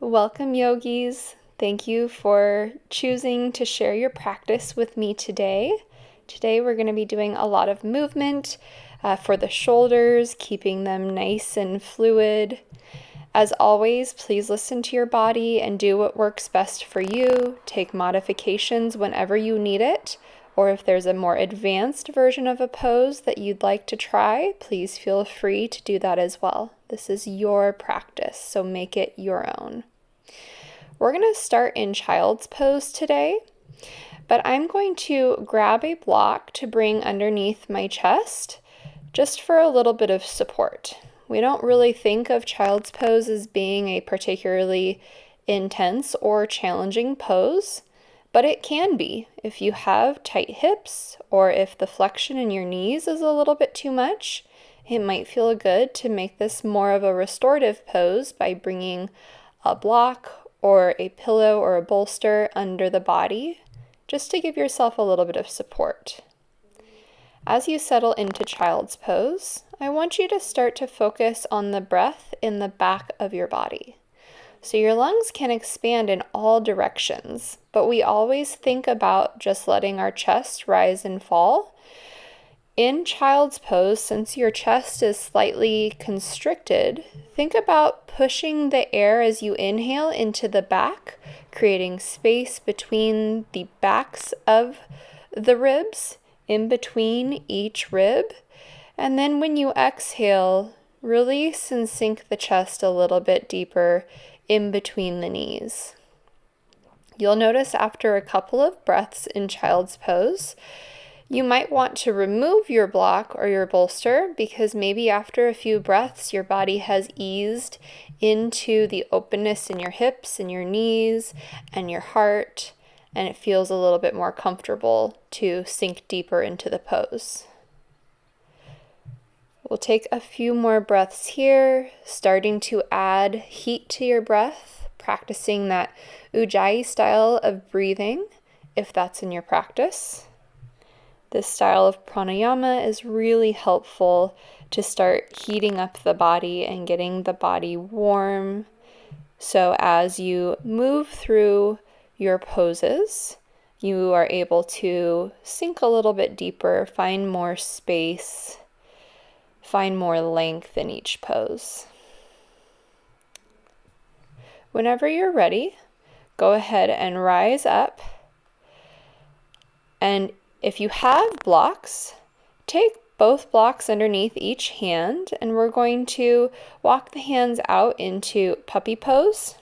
Welcome, yogis. Thank you for choosing to share your practice with me today. Today, we're going to be doing a lot of movement for the shoulders, keeping them nice and fluid. As always, please listen to your body and do what works best for you. Take modifications whenever you need it, or if there's a more advanced version of a pose that you'd like to try, please feel free to do that as well. This is your practice, so make it your own. We're going to start in child's pose today, but I'm going to grab a block to bring underneath my chest just for a little bit of support. We don't really think of child's pose as being a particularly intense or challenging pose, but it can be if you have tight hips or if the flexion in your knees is a little bit too much. It might feel good to make this more of a restorative pose by bringing a block or a pillow or a bolster under the body, just to give yourself a little bit of support. As you settle into child's pose, I want you to start to focus on the breath in the back of your body. So your lungs can expand in all directions, but we always think about just letting our chest rise and fall. In child's pose, since your chest is slightly constricted, think about pushing the air as you inhale into the back, creating space between the backs of the ribs, in between each rib. And then when you exhale, release and sink the chest a little bit deeper in between the knees. You'll notice after a couple of breaths in child's pose, you might want to remove your block or your bolster because maybe after a few breaths, your body has eased into the openness in your hips and your knees and your heart, and it feels a little bit more comfortable to sink deeper into the pose. We'll take a few more breaths here, starting to add heat to your breath, practicing that Ujjayi style of breathing, if that's in your practice. This style of pranayama is really helpful to start heating up the body and getting the body warm. So as you move through your poses, you are able to sink a little bit deeper, find more space, find more length in each pose. Whenever you're ready, go ahead and rise up. And if you have blocks, take both blocks underneath each hand, and we're going to walk the hands out into puppy pose.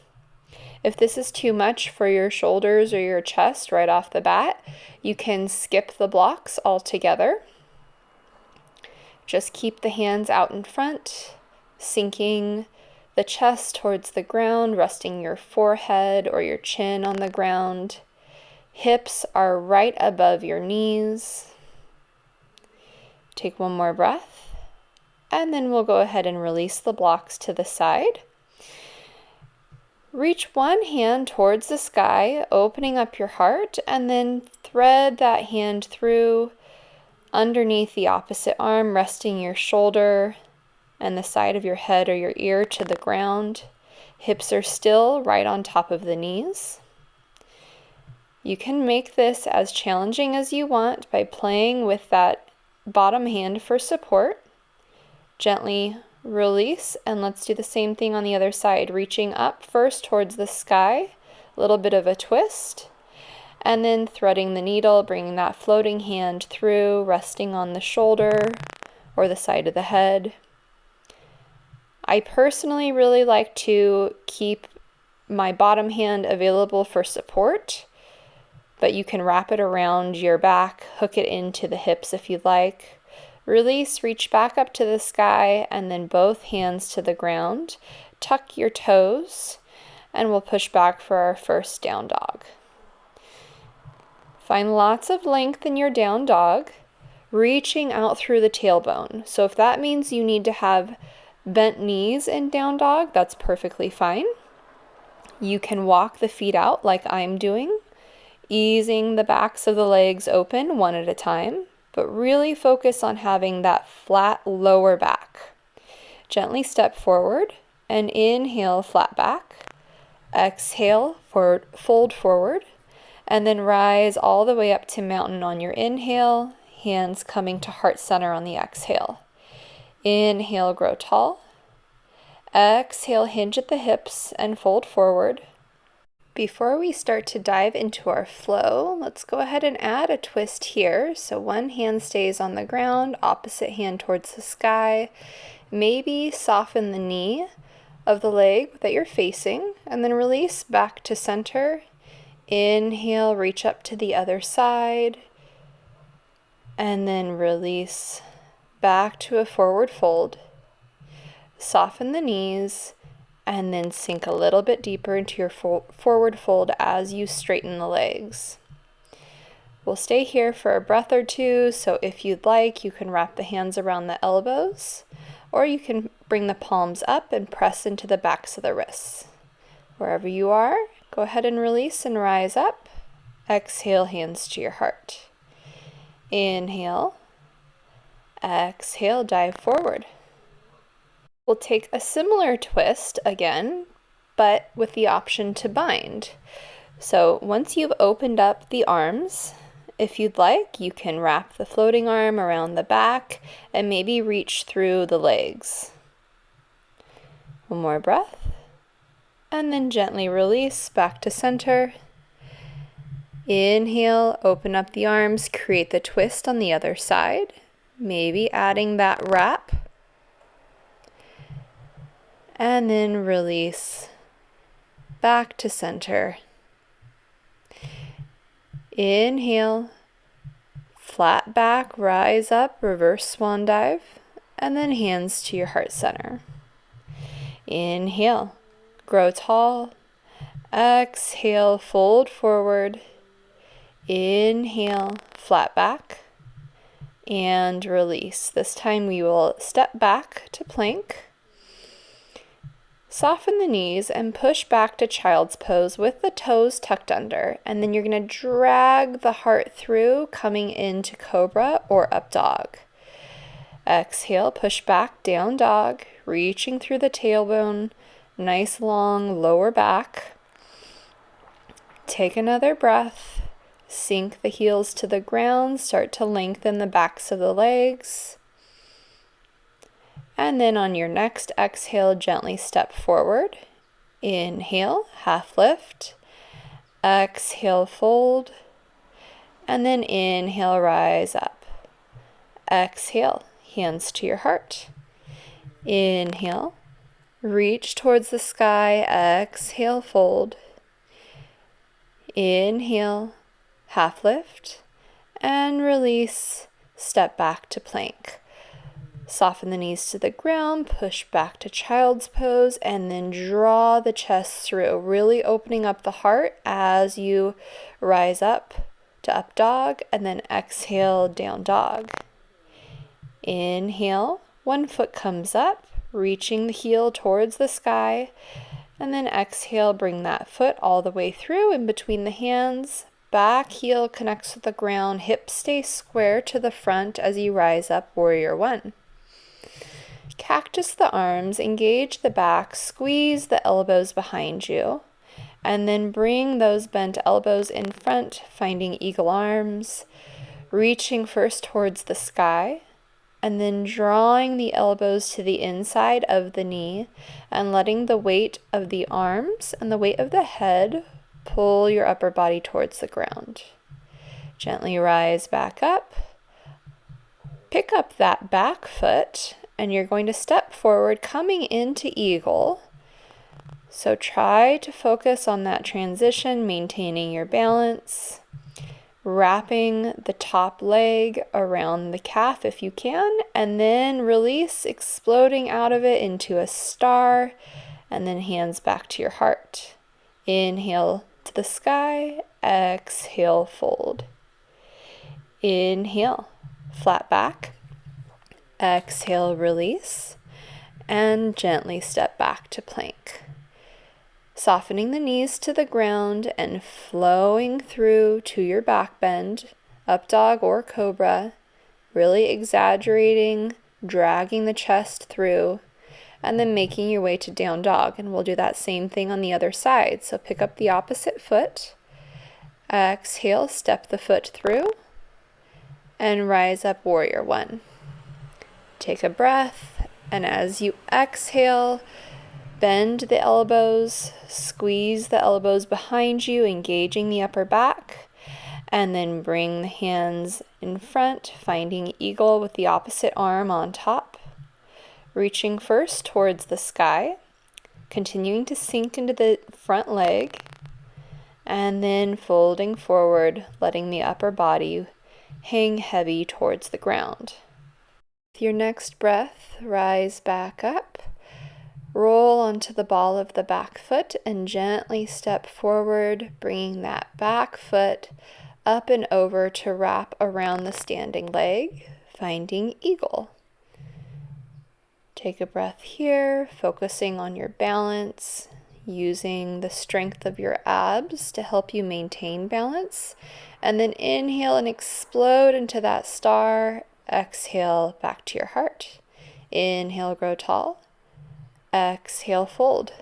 If this is too much for your shoulders or your chest right off the bat, you can skip the blocks altogether. Just keep the hands out in front, sinking the chest towards the ground, resting your forehead or your chin on the ground. Hips are right above your knees. Take one more breath, and then we'll go ahead and release the blocks to the side. Reach one hand towards the sky, opening up your heart, and then thread that hand through underneath the opposite arm, resting your shoulder and the side of your head or your ear to the ground. Hips are still right on top of the knees. You can make this as challenging as you want by playing with that bottom hand for support. Gently release, and let's do the same thing on the other side, reaching up first towards the sky, a little bit of a twist, and then threading the needle, bringing that floating hand through, resting on the shoulder or the side of the head. I personally really like to keep my bottom hand available for support, but you can wrap it around your back, hook it into the hips if you'd like. Release, reach back up to the sky, and then both hands to the ground. Tuck your toes, and we'll push back for our first down dog. Find lots of length in your down dog, reaching out through the tailbone. So if that means you need to have bent knees in down dog, that's perfectly fine. You can walk the feet out like I'm doing, easing the backs of the legs open one at a time, but really focus on having that flat lower back. Gently step forward and inhale, flat back. Exhale, fold forward, and then rise all the way up to mountain on your inhale, hands coming to heart center on the exhale. Inhale, grow tall. Exhale, hinge at the hips and fold forward. Before we start to dive into our flow, let's go ahead and add a twist here. So one hand stays on the ground, opposite hand towards the sky. Maybe soften the knee of the leg that you're facing, and then release back to center. Inhale, reach up to the other side, and then release back to a forward fold. Soften the knees, and then sink a little bit deeper into your forward fold as you straighten the legs. We'll stay here for a breath or two, so if you'd like, you can wrap the hands around the elbows, or you can bring the palms up and press into the backs of the wrists. Wherever you are, go ahead and release and rise up. Exhale, hands to your heart. Inhale. Exhale, dive forward. We'll take a similar twist again, but with the option to bind. So once you've opened up the arms, if you'd like, you can wrap the floating arm around the back and maybe reach through the legs. One more breath, and then gently release back to center. Inhale, open up the arms, create the twist on the other side, maybe adding that wrap. And then release back to center. Inhale, flat back, rise up, reverse swan dive, and then hands to your heart center. Inhale, grow tall. Exhale, fold forward. Inhale, flat back, and release. This time we will step back to plank. Soften the knees and push back to child's pose with the toes tucked under. And then you're going to drag the heart through, coming into cobra or up dog. Exhale, push back, down dog, reaching through the tailbone, nice long lower back. Take another breath. Sink the heels to the ground, start to lengthen the backs of the legs. And then on your next exhale, gently step forward. Inhale, half lift. Exhale, fold. And then inhale, rise up. Exhale, hands to your heart. Inhale, reach towards the sky. Exhale, fold. Inhale, half lift. And release, step back to plank. Soften the knees to the ground, push back to child's pose, and then draw the chest through, really opening up the heart as you rise up to up dog, and then exhale, down dog. Inhale, one foot comes up, reaching the heel towards the sky, and then exhale, bring that foot all the way through in between the hands. Back heel connects with the ground, hips stay square to the front as you rise up, warrior one. Cactus the arms, engage the back, squeeze the elbows behind you, and then bring those bent elbows in front, finding eagle arms, reaching first towards the sky, and then drawing the elbows to the inside of the knee and letting the weight of the arms and the weight of the head pull your upper body towards the ground. Gently rise back up, pick up that back foot, and you're going to step forward, coming into eagle. So try to focus on that transition, maintaining your balance, wrapping the top leg around the calf if you can, and then release, exploding out of it into a star, and then hands back to your heart. Inhale to the sky, exhale, fold. Inhale, flat back. Exhale, release, and gently step back to plank. Softening the knees to the ground and flowing through to your back bend, up dog or cobra, really exaggerating, dragging the chest through, and then making your way to down dog. And we'll do that same thing on the other side. So pick up the opposite foot, exhale, step the foot through, and rise up, warrior one. Take a breath, and as you exhale, bend the elbows, squeeze the elbows behind you, engaging the upper back, and then bring the hands in front, finding eagle with the opposite arm on top, reaching first towards the sky, continuing to sink into the front leg, and then folding forward, letting the upper body hang heavy towards the ground. With your next breath, rise back up, roll onto the ball of the back foot, and gently step forward, bringing that back foot up and over to wrap around the standing leg, finding eagle. Take a breath here, focusing on your balance, using the strength of your abs to help you maintain balance. And then inhale and explode into that star. Exhale back to your heart. Inhale, grow tall. Exhale, fold.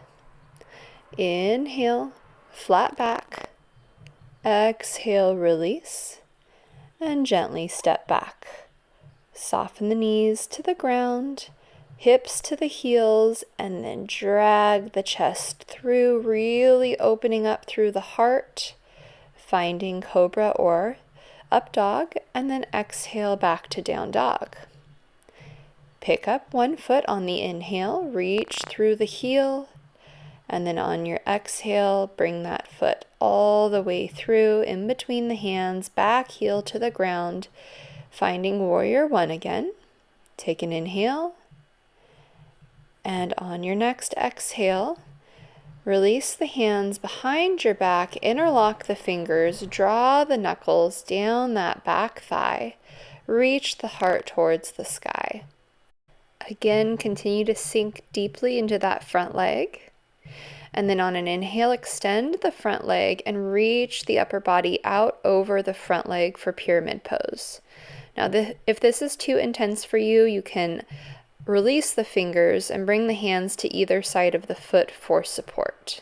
Inhale, flat back. Exhale, release. And gently step back. Soften the knees to the ground, hips to the heels, and then drag the chest through, really opening up through the heart, finding cobra or up dog, and then exhale back to down dog. Pick up one foot on the inhale, reach through the heel, and then on your exhale, bring that foot all the way through, in between the hands, back heel to the ground, finding warrior one again. Take an inhale, and on your next exhale, release the hands behind your back, interlock the fingers, draw the knuckles down that back thigh, reach the heart towards the sky. Again, continue to sink deeply into that front leg. And then on an inhale, extend the front leg and reach the upper body out over the front leg for pyramid pose. Now, if this is too intense for you, you can release the fingers and bring the hands to either side of the foot for support.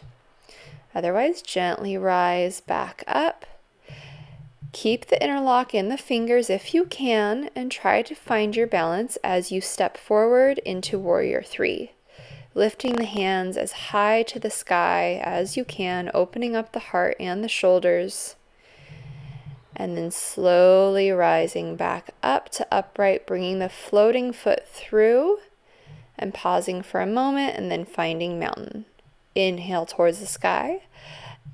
Otherwise, gently rise back up. Keep the interlock in the fingers if you can, and try to find your balance as you step forward into warrior three. Lifting the hands as high to the sky as you can, opening up the heart and the shoulders, and then slowly rising back up to upright, bringing the floating foot through and pausing for a moment, and then finding mountain. Inhale towards the sky,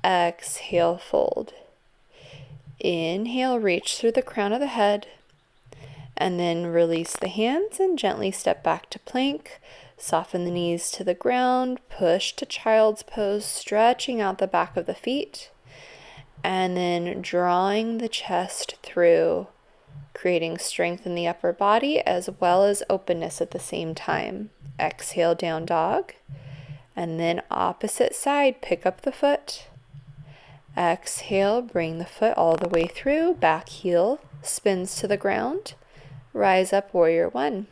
exhale, fold. Inhale, reach through the crown of the head, and then release the hands and gently step back to plank. Soften the knees to the ground, push to child's pose, stretching out the back of the feet, and then drawing the chest through, creating strength in the upper body as well as openness at the same time. Exhale, down dog, and then opposite side, pick up the foot. Exhale, bring the foot all the way through, back heel spins to the ground, rise up, warrior one.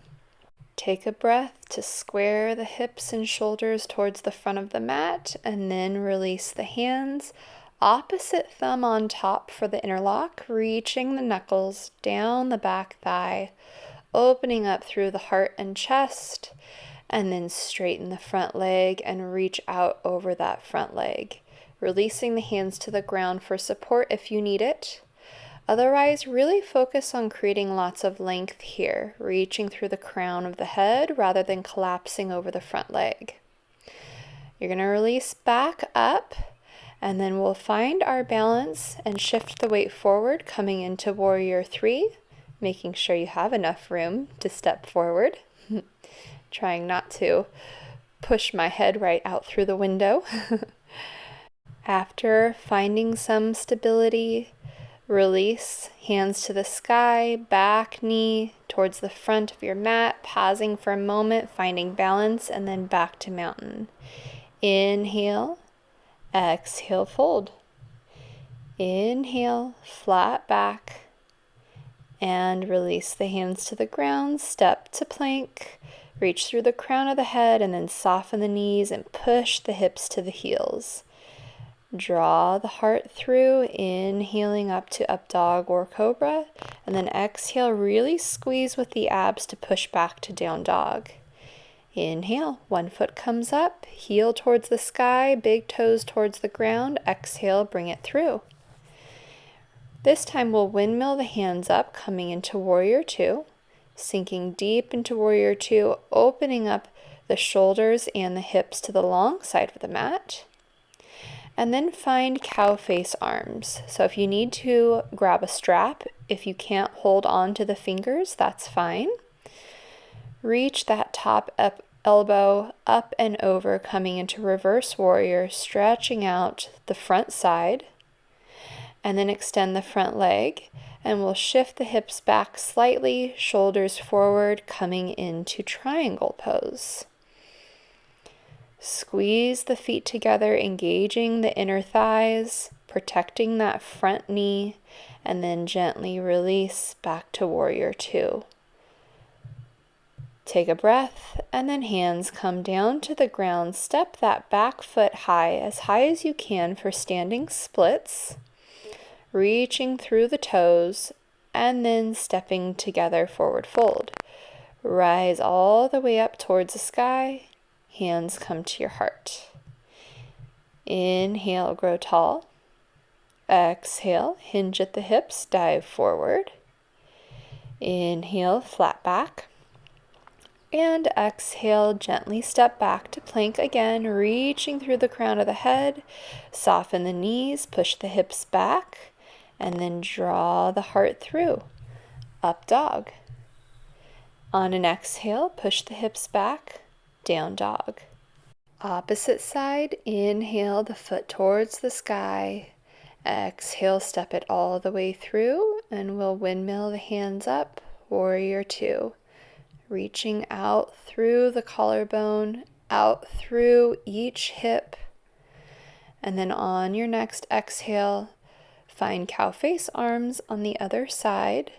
Take a breath to square the hips and shoulders towards the front of the mat, and then release the hands. Opposite thumb on top for the interlock, reaching the knuckles down the back thigh, opening up through the heart and chest, and then straighten the front leg and reach out over that front leg. Releasing the hands to the ground for support if you need it. Otherwise, really focus on creating lots of length here, reaching through the crown of the head rather than collapsing over the front leg. You're going to release back up, and then we'll find our balance and shift the weight forward, coming into warrior three, making sure you have enough room to step forward. Trying not to push my head right out through the window. After finding some stability, release, hands to the sky, back knee towards the front of your mat, pausing for a moment, finding balance, and then back to mountain. Inhale, exhale, fold. Inhale, flat back, and release the hands to the ground, step to plank, Reach through the crown of the head and then soften the knees and push the hips to the heels. Draw the heart through, inhaling up to up dog or cobra, and then exhale, really squeeze with the abs to push back to down dog. Inhale, one foot comes up, heel towards the sky, big toes towards the ground. Exhale, bring it through. This time we'll windmill the hands up, coming into warrior two. Sinking deep into warrior two, opening up the shoulders and the hips to the long side of the mat. And then find cow face arms. So if you need to grab a strap, if you can't hold on to the fingers, that's fine. Reach that top elbow up and over, coming into reverse warrior, stretching out the front side. And then extend the front leg. And we'll shift the hips back slightly, shoulders forward, coming into triangle pose. Squeeze the feet together, engaging the inner thighs, protecting that front knee, and then gently release back to warrior two. Take a breath, and then hands come down to the ground. Step that back foot high as you can for standing splits. Reaching through the toes, and then stepping together, forward fold. Rise all the way up towards the sky. Hands come to your heart. Inhale, grow tall. Exhale, hinge at the hips, dive forward. Inhale, flat back. And exhale, gently step back to plank again, reaching through the crown of the head. Soften the knees, push the hips back. And then draw the heart through, up dog. On an exhale, push the hips back, down dog. Opposite side, inhale the foot towards the sky. Exhale, step it all the way through, and we'll windmill the hands up, warrior two. Reaching out through the collarbone, out through each hip. And then on your next exhale, find cow face arms on the other side,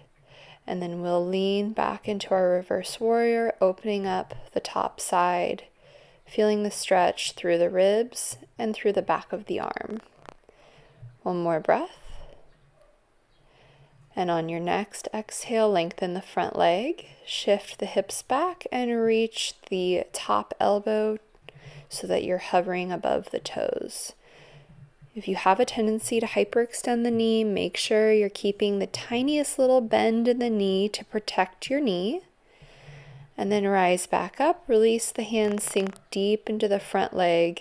and then we'll lean back into our reverse warrior, opening up the top side, feeling the stretch through the ribs and through the back of the arm. One more breath. And on your next exhale, lengthen the front leg, shift the hips back, and reach the top elbow so that you're hovering above the toes. If you have a tendency to hyperextend the knee, make sure you're keeping the tiniest little bend in the knee to protect your knee. And then rise back up, release the hands, sink deep into the front leg,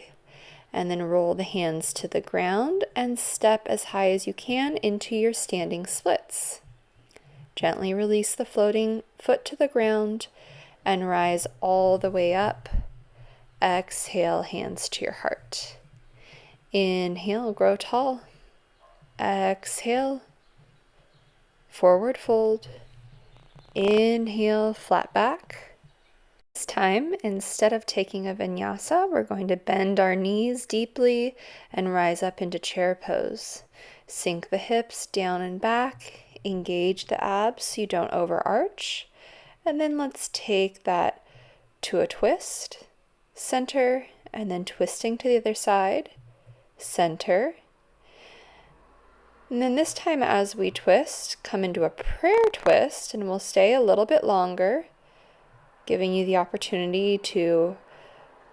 and then roll the hands to the ground and step as high as you can into your standing splits. Gently release the floating foot to the ground and rise all the way up. Exhale, hands to your heart. Inhale, grow tall. Exhale, forward fold. Inhale, flat back. This time, instead of taking a vinyasa, we're going to bend our knees deeply and rise up into chair pose. Sink the hips down and back. Engage the abs so you don't overarch. And then let's take that to a twist, center, and then twisting to the other side. Center. And then this time as we twist, come into a prayer twist, and we'll stay a little bit longer, giving you the opportunity to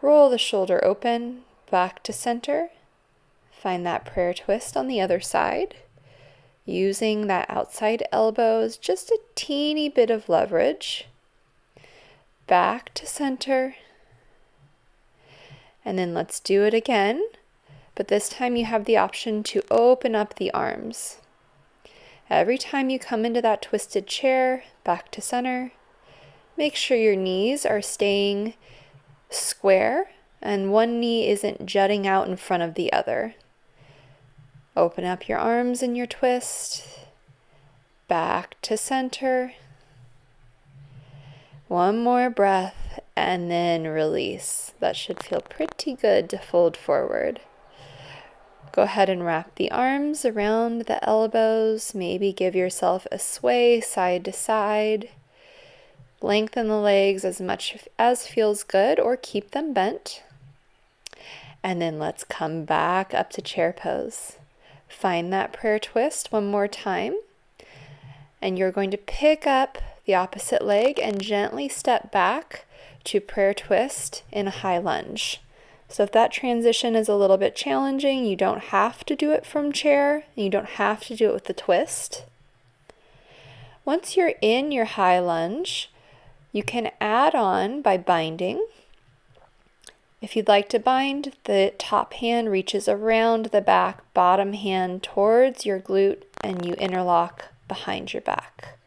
roll the shoulder open, back to center. Find that prayer twist on the other side, using that outside elbow as just a teeny bit of leverage. Back to center. And then let's do it again. But this time you have the option to open up the arms. Every time you come into that twisted chair, back to center, make sure your knees are staying square and one knee isn't jutting out in front of the other. Open up your arms in your twist, back to center. One more breath and then release. That should feel pretty good to fold forward. Go ahead and wrap the arms around the elbows. Maybe give yourself a sway side to side. Lengthen the legs as much as feels good, or keep them bent. And then let's come back up to chair pose. Find that prayer twist one more time. And you're going to pick up the opposite leg and gently step back to prayer twist in a high lunge. So if that transition is a little bit challenging, you don't have to do it from chair, and you don't have to do it with the twist. Once you're in your high lunge, you can add on by binding. If you'd like to bind, the top hand reaches around the back, bottom hand towards your glute, and you interlock behind your back.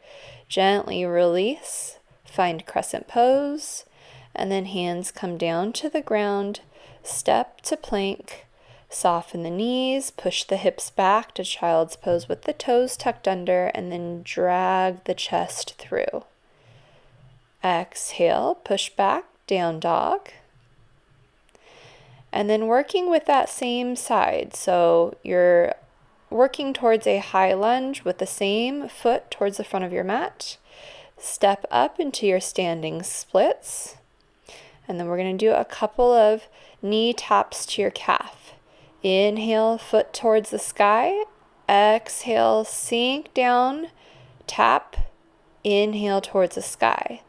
Gently release, find crescent pose, and then hands come down to the ground, step to plank, soften the knees, push the hips back to child's pose with the toes tucked under, and then drag the chest through. Exhale, push back, down dog. And then working with that same side. So you're working towards a high lunge with the same foot towards the front of your mat. Step up into your standing splits. And then we're going to do a couple of knee taps to your calf. Inhale, foot towards the sky. Exhale, sink down, tap. Inhale towards the sky.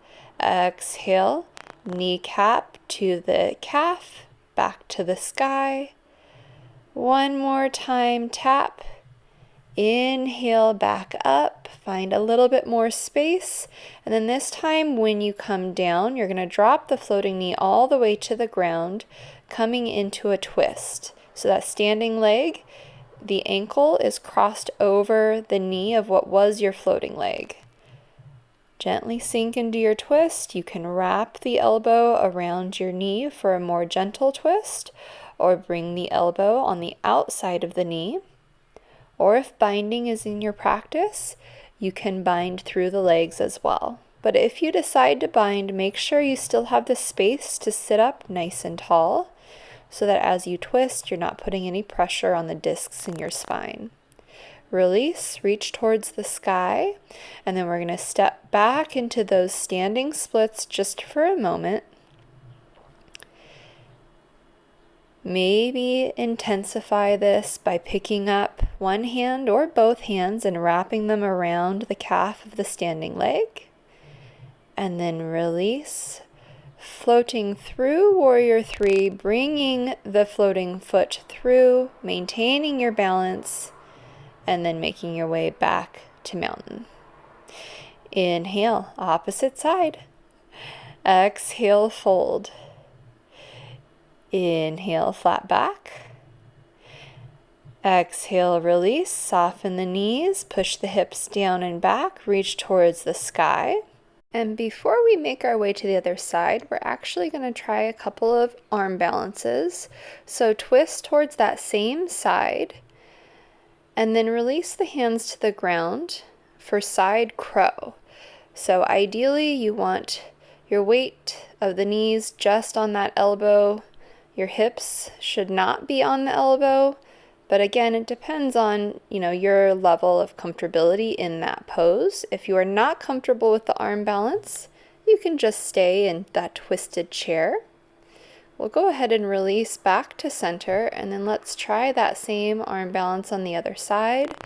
Exhale, kneecap to the calf, back to the sky. One more time, tap. Inhale, back up, find a little bit more space. And then this time when you come down, you're going to drop the floating knee all the way to the ground, coming into a twist. So that standing leg, the ankle is crossed over the knee of what was your floating leg. Gently sink into your twist. You can wrap the elbow around your knee for a more gentle twist, or bring the elbow on the outside of the knee. Or if binding is in your practice, you can bind through the legs as well. But if you decide to bind, make sure you still have the space to sit up nice and tall, so that as you twist, you're not putting any pressure on the discs in your spine. Release, reach towards the sky, and then we're going to step back into those standing splits just for a moment. Maybe intensify this by picking up one hand or both hands and wrapping them around the calf of the standing leg. And then release, floating through Warrior 3, bringing the floating foot through, maintaining your balance, and then making your way back to mountain. Inhale, opposite side. Exhale, fold. Inhale, flat back. Exhale, release, soften the knees, push the hips down and back, reach towards the sky. And before we make our way to the other side, we're actually going to try a couple of arm balances. So twist towards that same side, and then release the hands to the ground for side crow. So ideally you want your weight of the knees just on that elbow. Your hips should not be on the elbow, but again, it depends on, your level of comfortability in that pose. If you are not comfortable with the arm balance, you can just stay in that twisted chair. We'll go ahead and release back to center, and then let's try that same arm balance on the other side.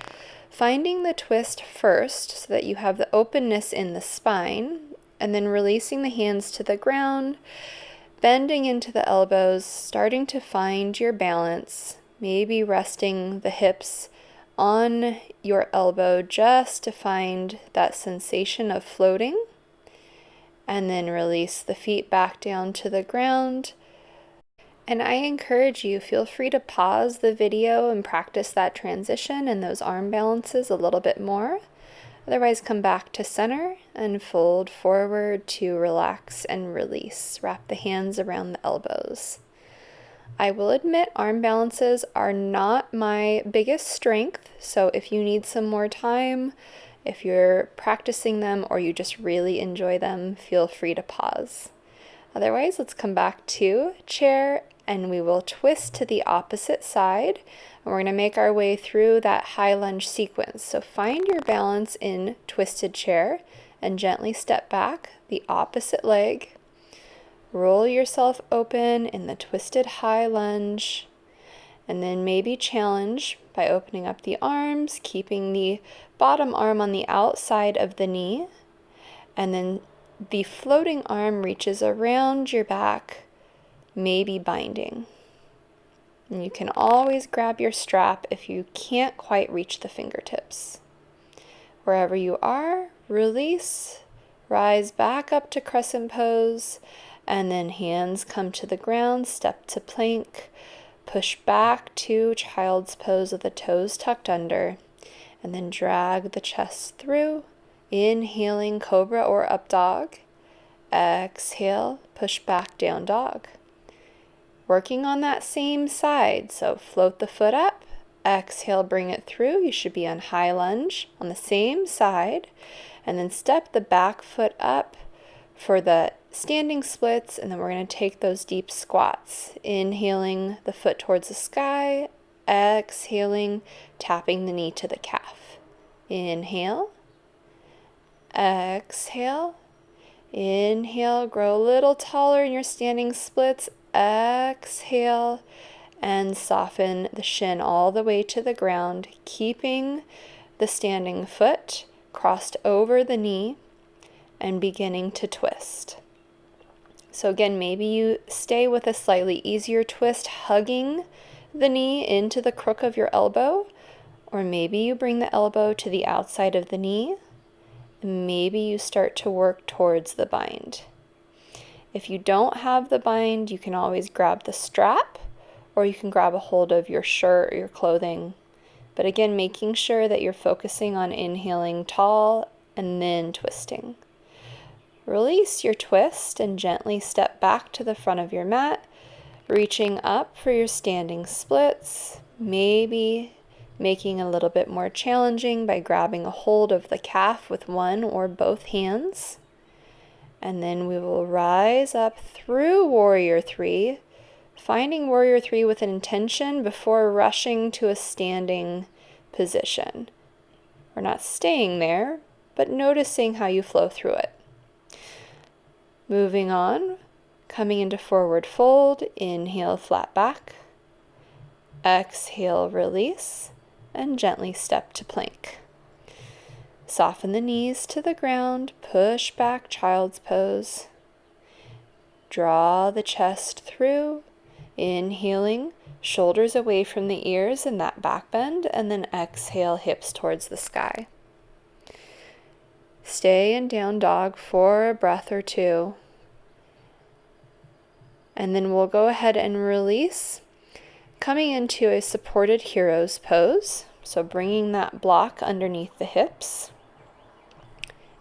Finding the twist first so that you have the openness in the spine, and then releasing the hands to the ground, bending into the elbows, starting to find your balance, maybe resting the hips on your elbow just to find that sensation of floating, and then release the feet back down to the ground. And I encourage you, feel free to pause the video and practice that transition and those arm balances a little bit more. Otherwise, come back to center and fold forward to relax and release. Wrap the hands around the elbows. I will admit arm balances are not my biggest strength, so if you need some more time, if you're practicing them or you just really enjoy them, feel free to pause. Otherwise, let's come back to chair, and we will twist to the opposite side, and we're going to make our way through that high lunge sequence. So find your balance in twisted chair and gently step back the opposite leg. Roll yourself open in the twisted high lunge, and then maybe challenge by opening up the arms, keeping the bottom arm on the outside of the knee, and then the floating arm reaches around your back, maybe binding. And you can always grab your strap if you can't quite reach the fingertips. Wherever you are, release, rise back up to crescent pose, and then hands come to the ground, step to plank, push back to child's pose with the toes tucked under, and then drag the chest through, inhaling cobra or up dog. Exhale, push back down dog. Working on that same side, so float the foot up, exhale, bring it through. You should be on high lunge on the same side, and then step the back foot up for the standing splits, and then we're going to take those deep squats. Inhaling the foot towards the sky, exhaling, tapping the knee to the calf. Inhale, exhale, inhale, grow a little taller in your standing splits, exhale, and soften the shin all the way to the ground, keeping the standing foot crossed over the knee and beginning to twist. So again, maybe you stay with a slightly easier twist, hugging the knee into the crook of your elbow, or maybe you bring the elbow to the outside of the knee. Maybe you start to work towards the bind. If you don't have the bind, you can always grab the strap, or you can grab a hold of your shirt or your clothing. But again, making sure that you're focusing on inhaling tall and then twisting. Release your twist and gently step back to the front of your mat, reaching up for your standing splits, maybe making a little bit more challenging by grabbing a hold of the calf with one or both hands. And then we will rise up through Warrior 3, finding Warrior 3 with an intention before rushing to a standing position. We're not staying there, but noticing how you flow through it. Moving on, coming into forward fold, inhale, flat back, exhale, release, and gently step to plank. Soften the knees to the ground, push back child's pose. Draw the chest through, inhaling, shoulders away from the ears in that back bend, and then exhale, hips towards the sky. Stay in down dog for a breath or two. And then we'll go ahead and release, coming into a supported hero's pose. So bringing that block underneath the hips.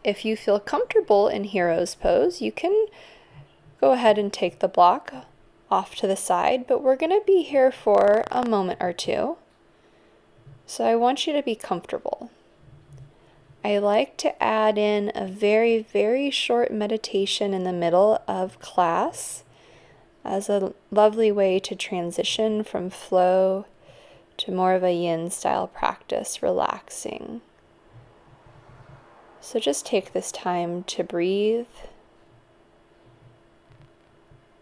If you feel comfortable in hero's pose, you can go ahead and take the block off to the side, but we're going to be here for a moment or two. So I want you to be comfortable. I like to add in a very, very short meditation in the middle of class as a lovely way to transition from flow to more of a yin style practice, relaxing. So just take this time to breathe,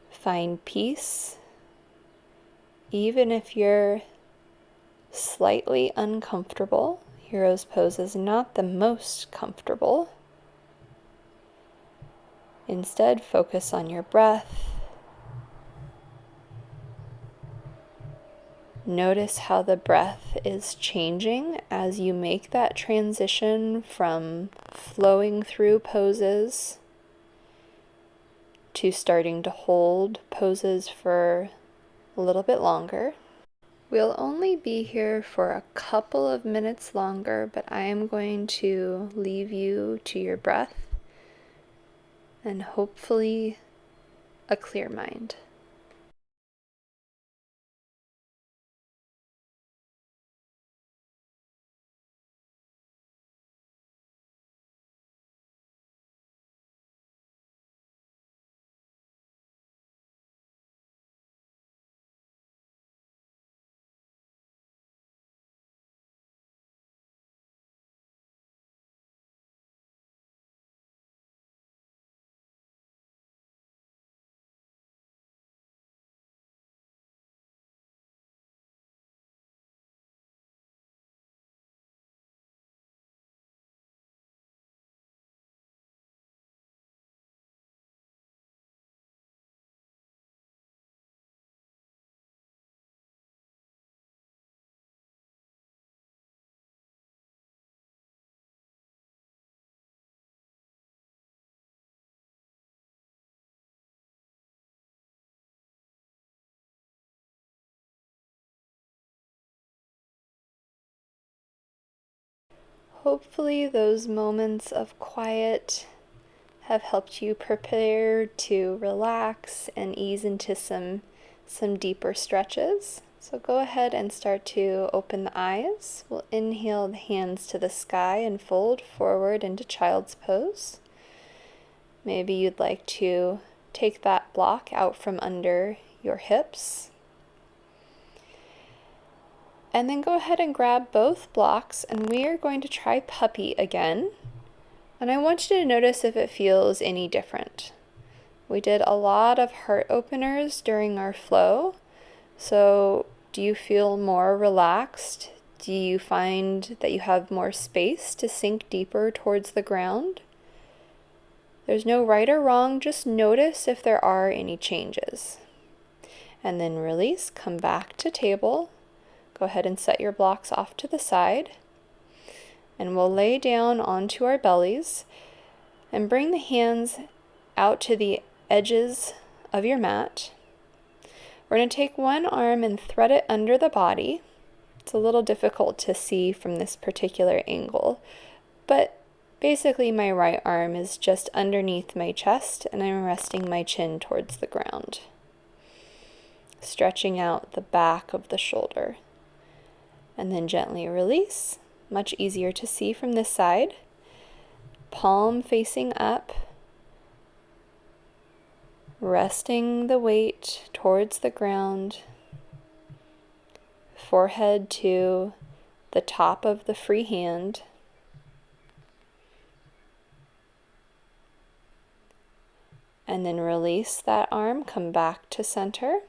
find peace, even if you're slightly uncomfortable. Hero's pose is not the most comfortable. Instead, focus on your breath. Notice how the breath is changing as you make that transition from flowing through poses to starting to hold poses for a little bit longer. We'll only be here for a couple of minutes longer, but I am going to leave you to your breath and hopefully a clear mind. Hopefully those moments of quiet have helped you prepare to relax and ease into some deeper stretches. So go ahead and start to open the eyes. We'll inhale the hands to the sky and fold forward into child's pose. Maybe you'd like to take that block out from under your hips. And then go ahead and grab both blocks, and we are going to try puppy again. And I want you to notice if it feels any different. We did a lot of heart openers during our flow. So do you feel more relaxed? Do you find that you have more space to sink deeper towards the ground? There's no right or wrong, just notice if there are any changes. And then release, come back to table. Go ahead and set your blocks off to the side. And we'll lay down onto our bellies and bring the hands out to the edges of your mat. We're going to take one arm and thread it under the body. It's a little difficult to see from this particular angle, but basically my right arm is just underneath my chest and I'm resting my chin towards the ground, stretching out the back of the shoulder. And then gently release, much easier to see from this side. Palm facing up, resting the weight towards the ground, forehead to the top of the free hand. And then release that arm, come back to center.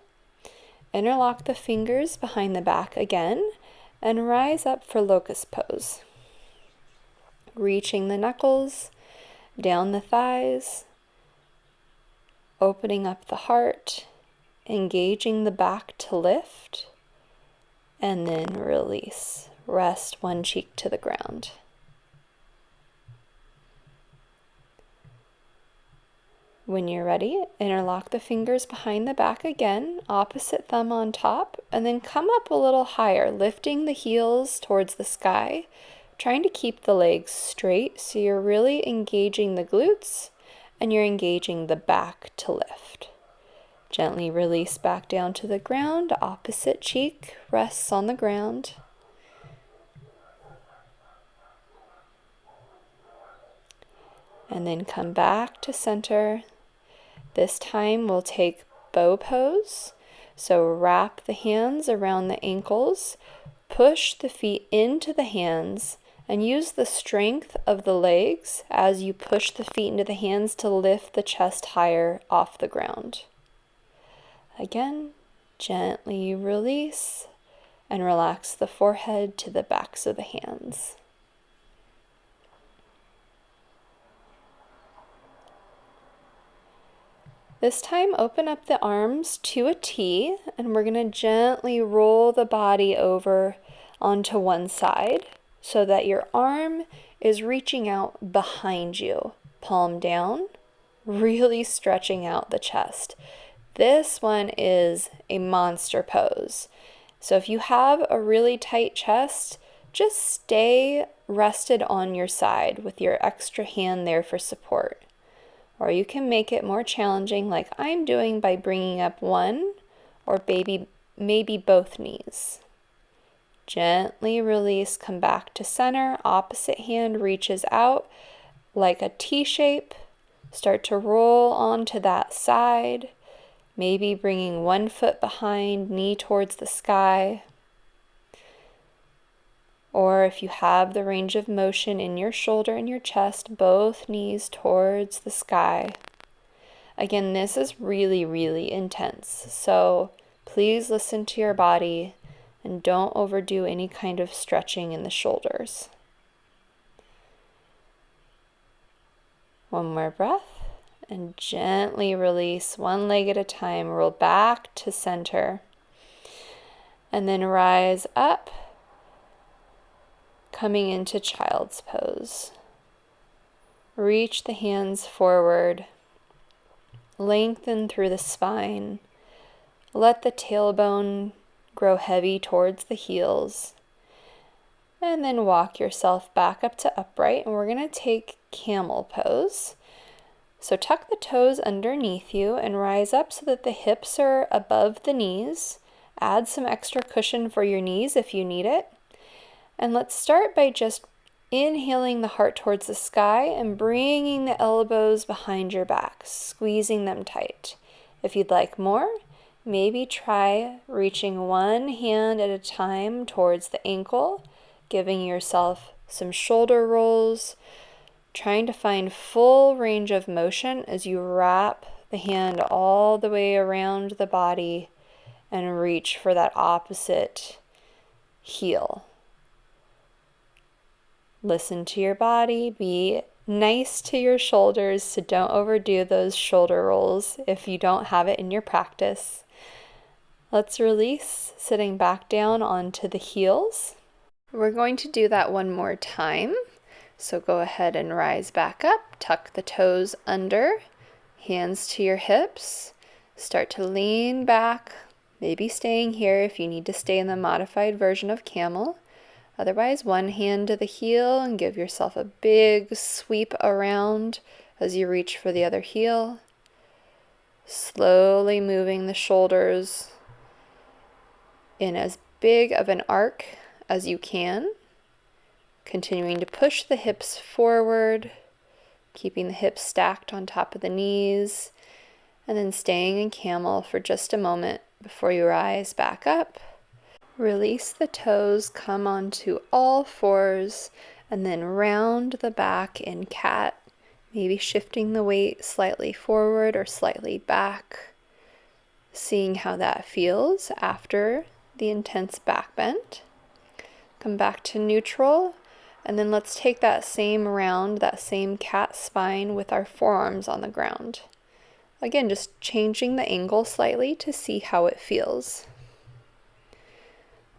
Interlock the fingers behind the back again and rise up for locust pose. Reaching the knuckles, down the thighs, opening up the heart, engaging the back to lift, and then release. Rest one cheek to the ground. When you're ready, interlock the fingers behind the back again, opposite thumb on top, and then come up a little higher, lifting the heels towards the sky, trying to keep the legs straight so you're really engaging the glutes and you're engaging the back to lift. Gently release back down to the ground, opposite cheek rests on the ground. And then come back to center. This time we'll take bow pose. So wrap the hands around the ankles, push the feet into the hands, and use the strength of the legs as you push the feet into the hands to lift the chest higher off the ground. Again, gently release and relax the forehead to the backs of the hands. This time, open up the arms to a T, and we're going to gently roll the body over onto one side so that your arm is reaching out behind you, palm down, really stretching out the chest. This one is a monster pose. So if you have a really tight chest, just stay rested on your side with your extra hand there for support. Or you can make it more challenging like I'm doing by bringing up one or maybe both knees. Gently release, come back to center, opposite hand reaches out like a T shape. Start to roll onto that side, maybe bringing one foot behind, knee towards the sky. Or if you have the range of motion in your shoulder and your chest, both knees towards the sky. Again, this is really, really intense. So please listen to your body and don't overdo any kind of stretching in the shoulders. One more breath and gently release one leg at a time. Roll back to center and then rise up, coming into child's pose. Reach the hands forward, lengthen through the spine. Let the tailbone grow heavy towards the heels. And then walk yourself back up to upright, and we're going to take camel pose. So tuck the toes underneath you and rise up so that the hips are above the knees. Add some extra cushion for your knees if you need it. And let's start by just inhaling the heart towards the sky and bringing the elbows behind your back, squeezing them tight. If you'd like more, maybe try reaching one hand at a time towards the ankle, giving yourself some shoulder rolls, trying to find full range of motion as you wrap the hand all the way around the body and reach for that opposite heel. Listen to your body. Be nice to your shoulders, so don't overdo those shoulder rolls if you don't have it in your practice. Let's release, sitting back down onto the heels. We're going to do that one more time. So go ahead and rise back up, tuck the toes under, hands to your hips, start to lean back, maybe staying here if you need to stay in the modified version of camel. Otherwise, one hand to the heel and give yourself a big sweep around as you reach for the other heel. Slowly moving the shoulders in as big of an arc as you can. Continuing to push the hips forward, keeping the hips stacked on top of the knees, and then staying in camel for just a moment before you rise back up. Release the toes, come onto all fours, and then round the back in cat, maybe shifting the weight slightly forward or slightly back, seeing how that feels after the intense back bend. Come back to neutral. And then let's take that same round, that same cat spine with our forearms on the ground. Again, just changing the angle slightly to see how it feels.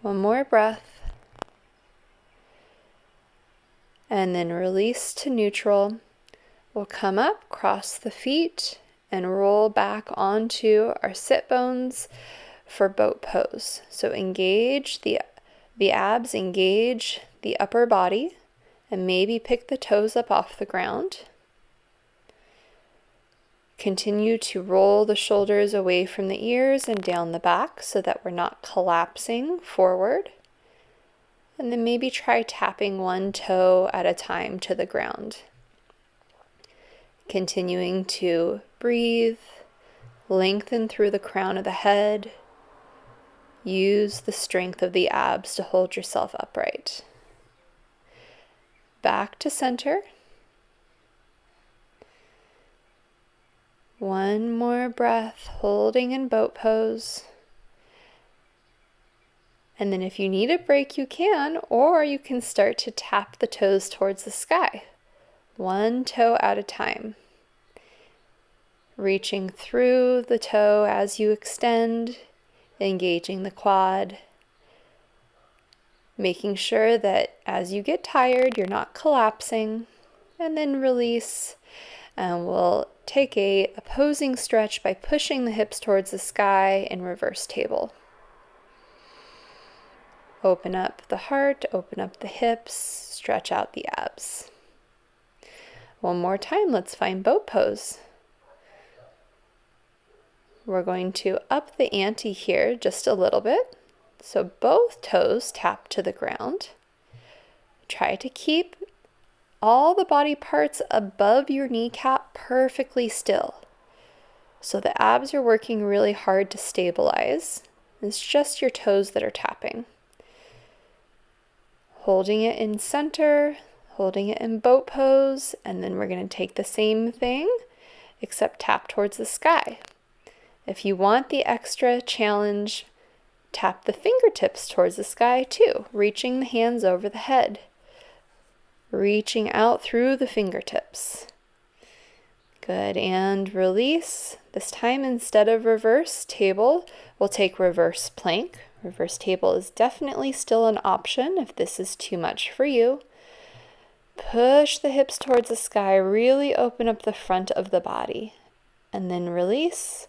One more breath. And then release to neutral. We'll come up, cross the feet, and roll back onto our sit bones for boat pose. So engage the abs, engage the upper body, and maybe pick the toes up off the ground. Continue to roll the shoulders away from the ears and down the back so that we're not collapsing forward. And then maybe try tapping one toe at a time to the ground. Continuing to breathe, lengthen through the crown of the head. Use the strength of the abs to hold yourself upright. Back to center. One more breath, holding in boat pose. And then if you need a break, you can, or you can start to tap the toes towards the sky, one toe at a time. Reaching through the toe as you extend, engaging the quad, making sure that as you get tired, you're not collapsing, and then release. And we'll take a opposing stretch by pushing the hips towards the sky in reverse table. Open up the heart, open up the hips, stretch out the abs. One more time, let's find boat pose. We're going to up the ante here just a little bit. So both toes tap to the ground. Try to keep all the body parts above your kneecap perfectly still. So the abs are working really hard to stabilize. It's just your toes that are tapping. Holding it in center, holding it in boat pose, and then we're going to take the same thing, except tap towards the sky. If you want the extra challenge, tap the fingertips towards the sky too, reaching the hands over the head. Reaching out through the fingertips. Good, and release. This time, instead of reverse table, we'll take reverse plank. Reverse table is definitely still an option if this is too much for you. Push the hips towards the sky, really open up the front of the body. And then release.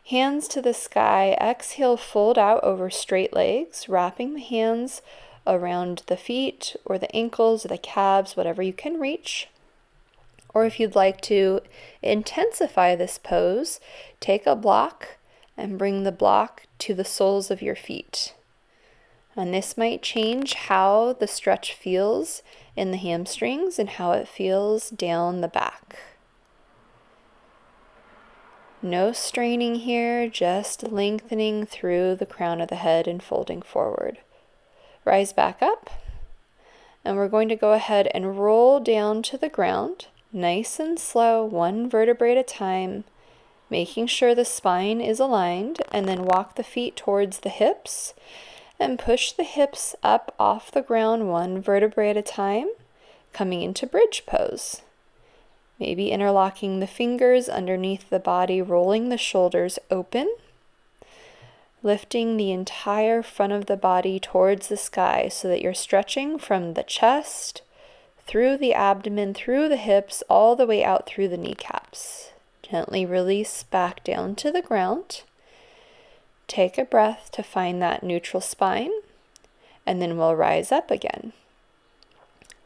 Hands to the sky, exhale, fold out over straight legs, wrapping the hands around the feet or the ankles or the calves, whatever you can reach. Or if you'd like to intensify this pose, take a block and bring the block to the soles of your feet. And this might change how the stretch feels in the hamstrings and how it feels down the back. No straining here, just lengthening through the crown of the head and folding forward. Rise back up, and we're going to go ahead and roll down to the ground, nice and slow, one vertebrae at a time, making sure the spine is aligned, and then walk the feet towards the hips and push the hips up off the ground one vertebrae at a time, coming into bridge pose. Maybe interlocking the fingers underneath the body, rolling the shoulders open, lifting the entire front of the body towards the sky so that you're stretching from the chest, through the abdomen, through the hips, all the way out through the kneecaps. Gently release back down to the ground. Take a breath to find that neutral spine, and then we'll rise up again.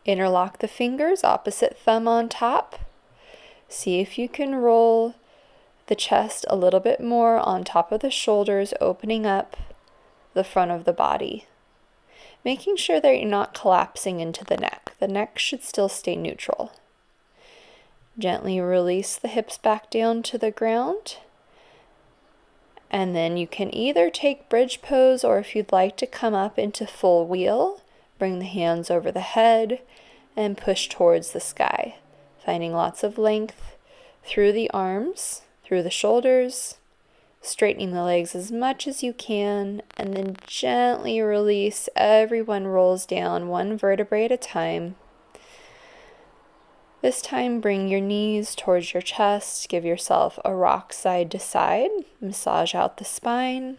Interlock the fingers, opposite thumb on top. See if you can roll the chest a little bit more on top of the shoulders, opening up the front of the body. Making sure that you're not collapsing into the neck. The neck should still stay neutral. Gently release the hips back down to the ground. And then you can either take bridge pose, or if you'd like to come up into full wheel, bring the hands over the head and push towards the sky. Finding lots of length through the arms, through the shoulders, straightening the legs as much as you can, and then gently release. Everyone rolls down one vertebrae at a time. This time, bring your knees towards your chest. Give yourself a rock side to side. Massage out the spine.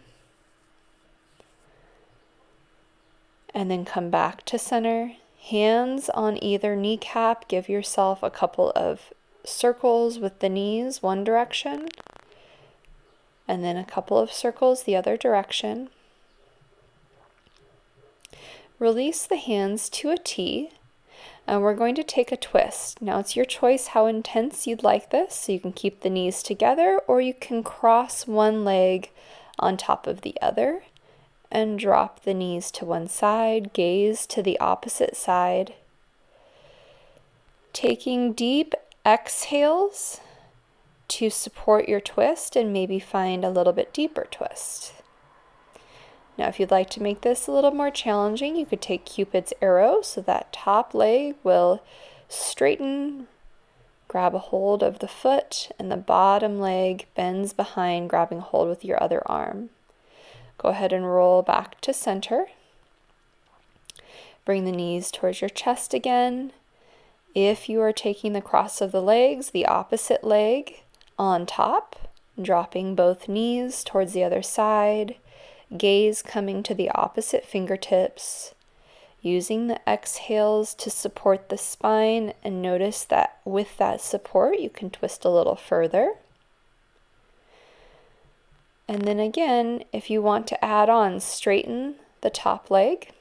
And then come back to center. Hands on either kneecap. Give yourself a couple of circles with the knees one direction, and then a couple of circles the other direction. Release the hands to a T, and we're going to take a twist. Now it's your choice how intense you'd like this, so you can keep the knees together, or you can cross one leg on top of the other and drop the knees to one side, gaze to the opposite side. Taking deep exhales to support your twist and maybe find a little bit deeper twist. Now, if you'd like to make this a little more challenging, you could take Cupid's arrow, so that top leg will straighten, grab a hold of the foot, and the bottom leg bends behind, grabbing hold with your other arm. Go ahead and roll back to center. Bring the knees towards your chest again. If you are taking the cross of the legs, the opposite leg on top, dropping both knees towards the other side, gaze coming to the opposite fingertips, using the exhales to support the spine, and notice that with that support you can twist a little further. And then again, if you want to add on, straighten the top leg,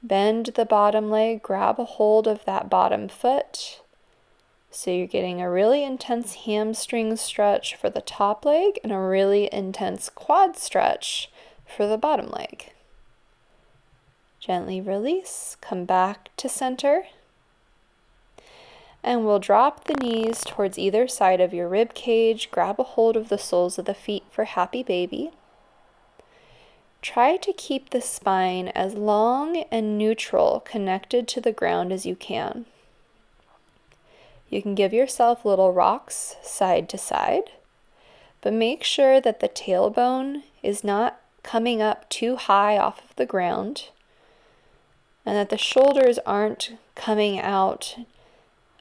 bend the bottom leg, grab a hold of that bottom foot. So you're getting a really intense hamstring stretch for the top leg and a really intense quad stretch for the bottom leg. Gently release, come back to center. And we'll drop the knees towards either side of your rib cage, grab a hold of the soles of the feet for happy baby. Try to keep the spine as long and neutral, connected to the ground as you can. You can give yourself little rocks side to side, but make sure that the tailbone is not coming up too high off of the ground, and that the shoulders aren't coming out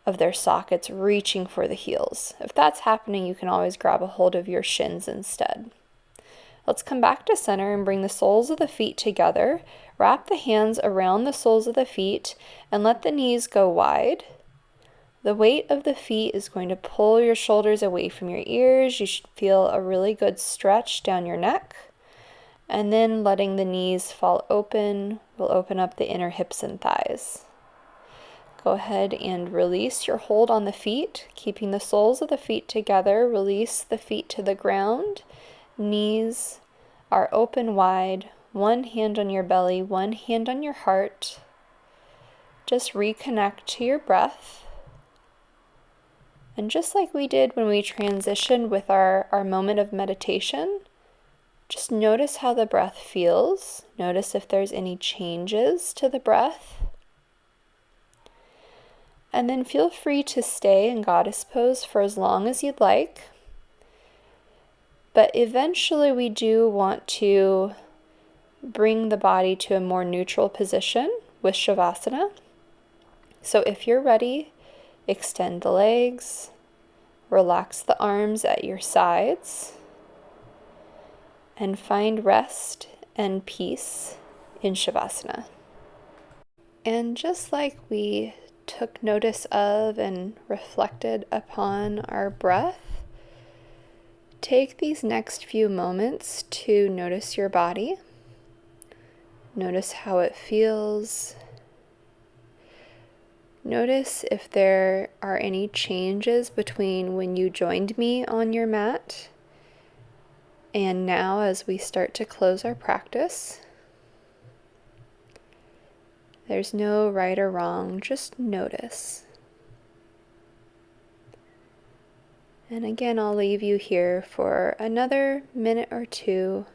of their sockets reaching for the heels. If that's happening, you can always grab a hold of your shins instead. Let's come back to center and bring the soles of the feet together. Wrap the hands around the soles of the feet and let the knees go wide. The weight of the feet is going to pull your shoulders away from your ears. You should feel a really good stretch down your neck. And then letting the knees fall open We'll open up the inner hips and thighs. Go ahead and release your hold on the feet, keeping the soles of the feet together. Release the feet to the ground. Knees are open wide. One hand on your belly, one hand on your heart. Just reconnect to your breath. And just like we did when we transitioned with our moment of meditation, just notice how the breath feels. Notice if there's any changes to the breath. And then feel free to stay in goddess pose for as long as you'd like. But eventually we do want to bring the body to a more neutral position with Shavasana. So if you're ready, extend the legs, relax the arms at your sides, and find rest and peace in Shavasana. And just like we took notice of and reflected upon our breath, take these next few moments to notice your body. Notice how it feels. Notice if there are any changes between when you joined me on your mat and now as we start to close our practice. There's no right or wrong, just notice. And again, I'll leave you here for another minute or two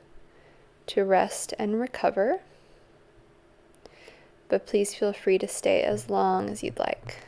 to rest and recover. But please feel free to stay as long as you'd like.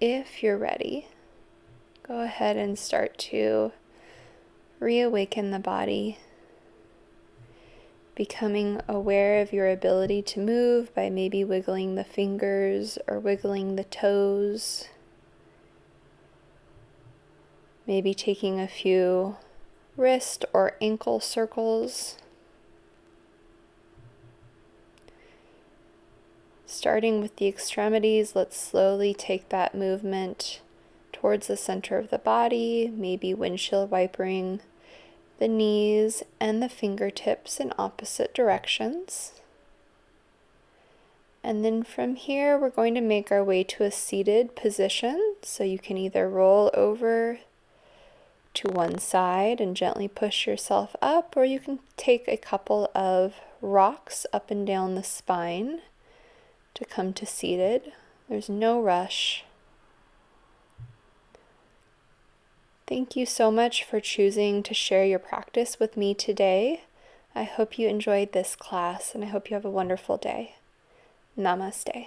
If you're ready, go ahead and start to reawaken the body, becoming aware of your ability to move by maybe wiggling the fingers or wiggling the toes, maybe taking a few wrist or ankle circles. Starting with the extremities, let's slowly take that movement towards the center of the body, maybe windshield wipering the knees and the fingertips in opposite directions. And then from here, we're going to make our way to a seated position. So you can either roll over to one side and gently push yourself up, or you can take a couple of rocks up and down the spine to come to seated. There's no rush. Thank you so much for choosing to share your practice with me today. I hope you enjoyed this class and I hope you have a wonderful day. Namaste.